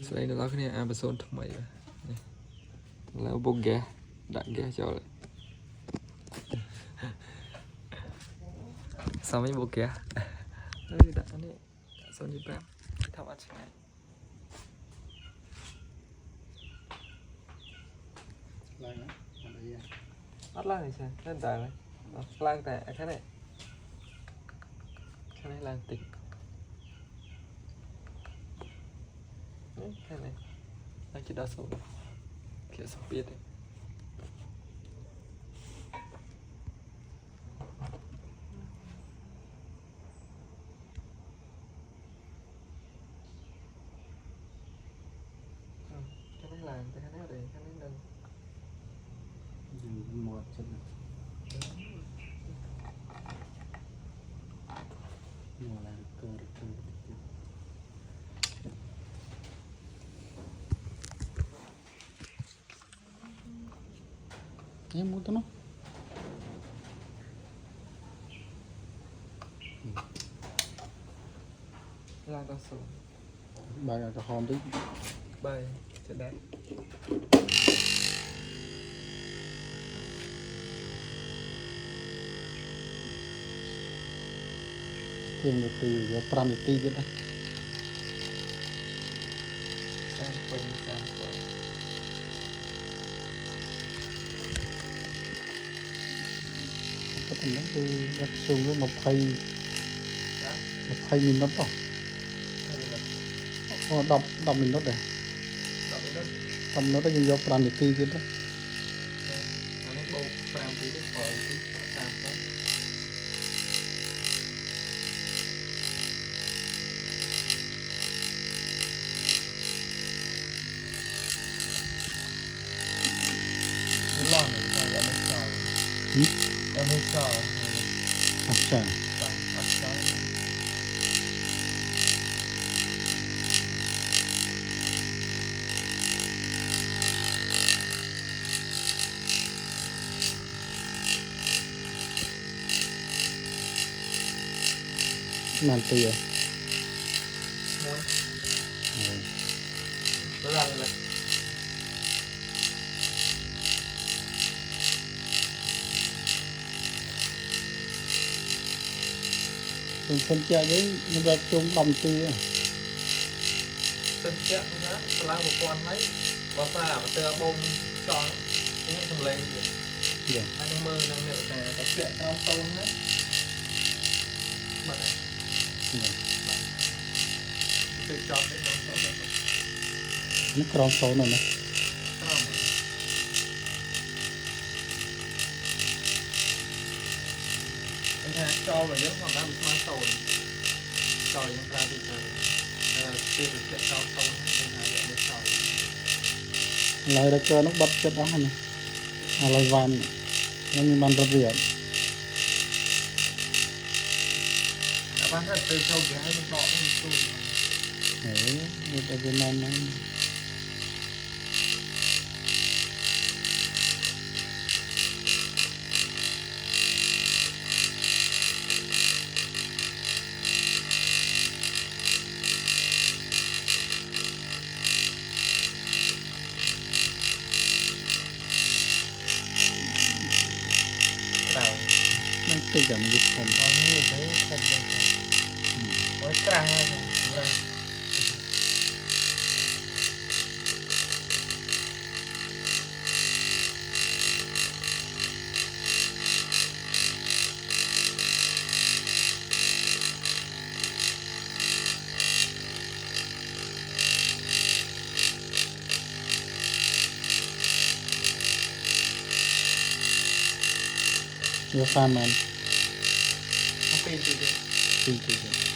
Đây nó cái này Amazon thằng mày là bộ ghé đặt ghé cho lại sao mấy bộ ghé đặt cái này Sony Prime thao ăn này bắt lang này xem lên tài này lang tại cái này lang tịch cái này lang chỉ đa số kia sắp biết đấy cái này lang cái này để cái này nâng một chân mùa là cơ em muốn nó lang đa số bài cả hòm đấy bài sẽ đẹp thêm một từ và pram tí nữa đấy sang quên có thể nó từ đặt xuống với một hay mình nó bỏ đọc mình nó để nó đã dùng pram tí chứ đấy lon này sao em mới sao अच्छा nanti ya berapa phân chia với nó ra chung đồng tư phân chia nữa là một con mấy có xa mà tơ bông cho những thằng lên gì anh mơ năng liệu này có chuyện trong tôn hết bật này tự cho cái trong tôn nó còn số này nè cho vào những còn đang bị mang tồn cho những ra bị tiêu được chuyện trong tôn lại ra cơ nó bắt chất đó này lại van nó như man rất việt bán rất từ sâu cái hai bọ nó đấy người ta Việt Nam này đang tự cảm được không có như thế không được có căng rồi Your fan man. Happy to do. Thank you.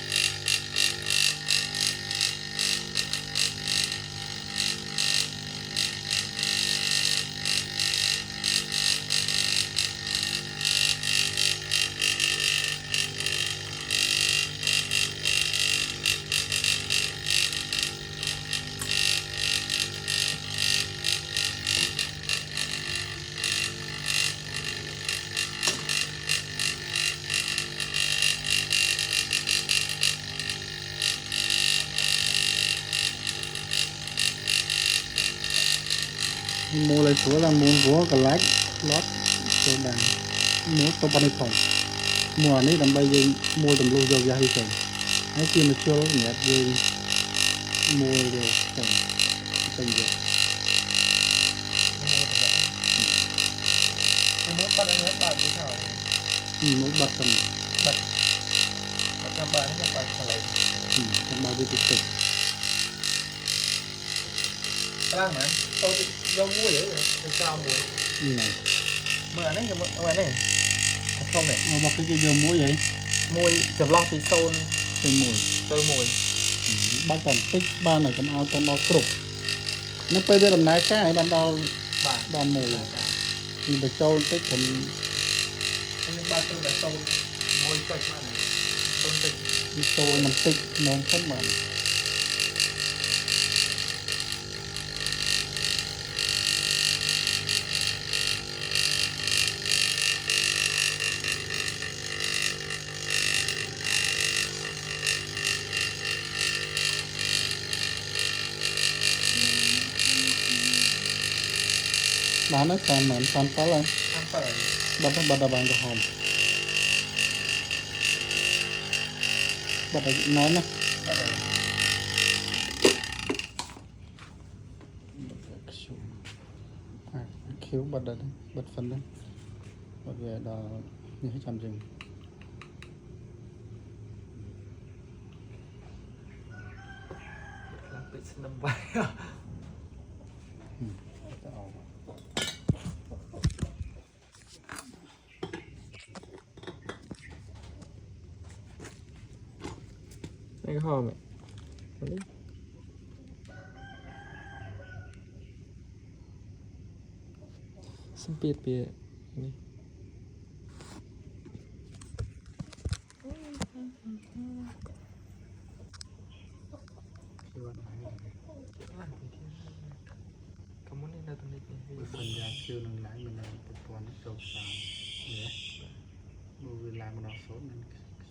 mua lại sữa là mua của cái lát lót cho đàn mua cho bao nhiêu phòng mua này làm bây giờ mua tầm lâu rồi ra hay không hãy kia mà chưa nhẹ rồi mua rồi phòng phòng rồi muốn bắt anh hết bài như thế nào muốn bắt tầm bật làm bài nó bật lại trong bao nhiêu tích lang mà tôi do muối vậy rồi sao muối này mà này cái này không này mà cái giờ muối vậy muối chấm lon thì sâu tôi mùi បា bắt tầm tích ba này cầm ao tầm ao cục nó bây giờ làm nái cái ban đầu đòn mùi thì phải trâu tích còn nhưng ba tôi là sâu muối tích mà này sâu tích trâu mình tích món không mà bán nó càng mềm càng phá lên bật nó bằng cái hòm bật nói nè khiếu bật đây bật phần đấy bật về đó như thế chăm chừng làm bị sinh năm vậy cái hòm này sempit bia ini kamu ni dah tulis ni phần giá siêu nâng lái mình là tập toàn sâu sàn nhé bởi vì làm nó số nên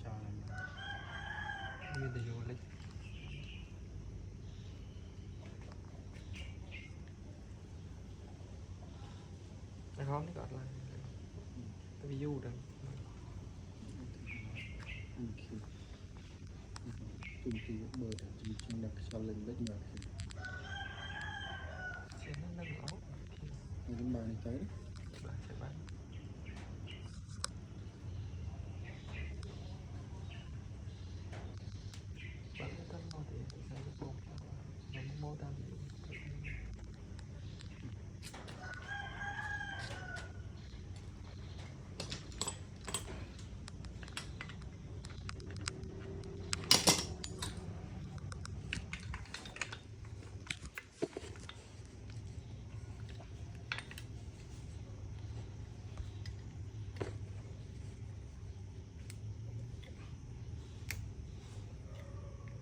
sao làm ini dah jual lagi cái hòm này gọi là cái view đó chung thì bơi thì chung là sao lên rất nhiều sẽ nó nâng áo thì cái bài này tới bạn sẽ bán cái tâm nó thì sẽ cái bông nó mô tả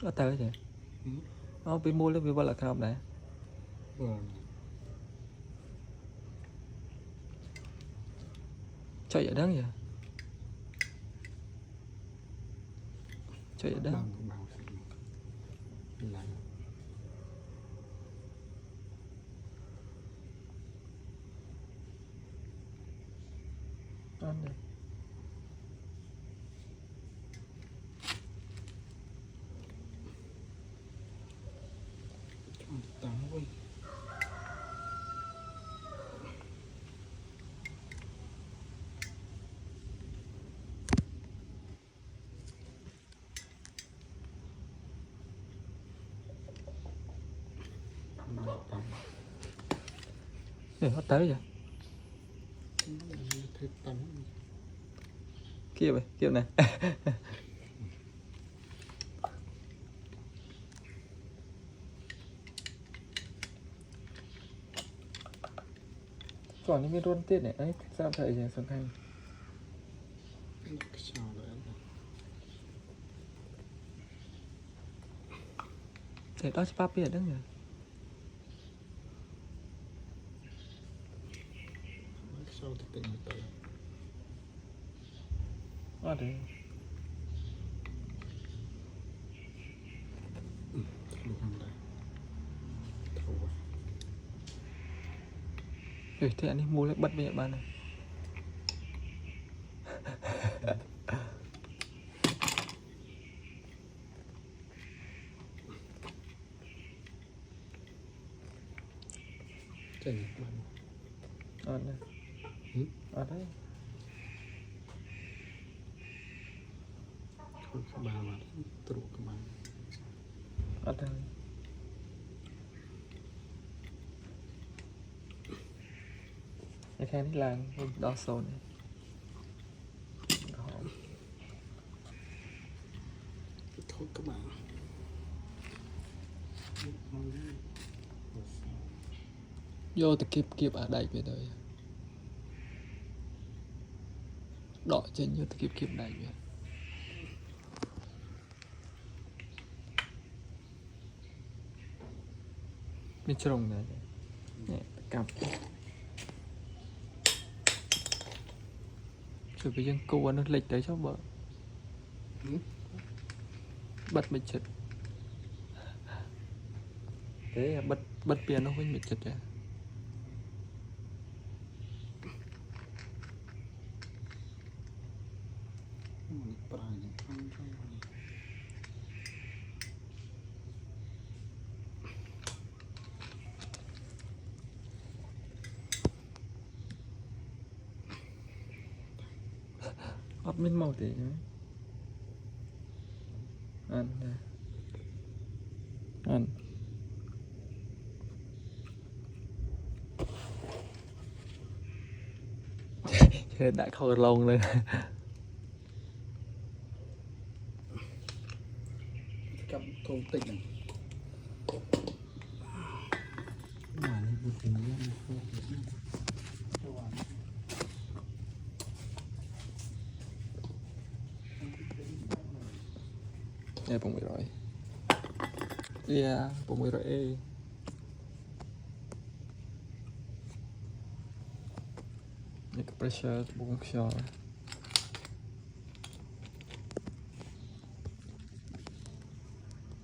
ở tới vậy bị mua lên bị bao là không này chơi ở đó vậy chơi ở đó ăn đây hết tới rồi kia vậy kia này còn những cái rôn tiết này ấy sao thầy gì sao hay để đó cho bắp biết đó nhỉ sau thì tỉnh tới à đấy lúc này thâu thế anh đi mua lại bật với bạn này. Chạy bạn. Ở đây. Ở đây. Thôi các bạn mà trụ các bạn. Ở đây. Cái khen đi làm đo số này. Thôi các bạn. Vô từ kịp ở đây về đây. Đọ trên vô từ kịp đây về. Bên trong này. Nè, cặp. Rồi bây giờ cô nó lệch tới cho vợ. Bật mình chật. Thế là bật piano nó với mình chật ra. Admin mau thế nhá. Ăn nè. Ăn. Chơi đại khâu lông lên. Cặp thôn tịnh này. Mà nó bụt tình nhiên không biết. Nè bông mày rồi. Yeah, bông mày rồi. Cái pressure bông xò.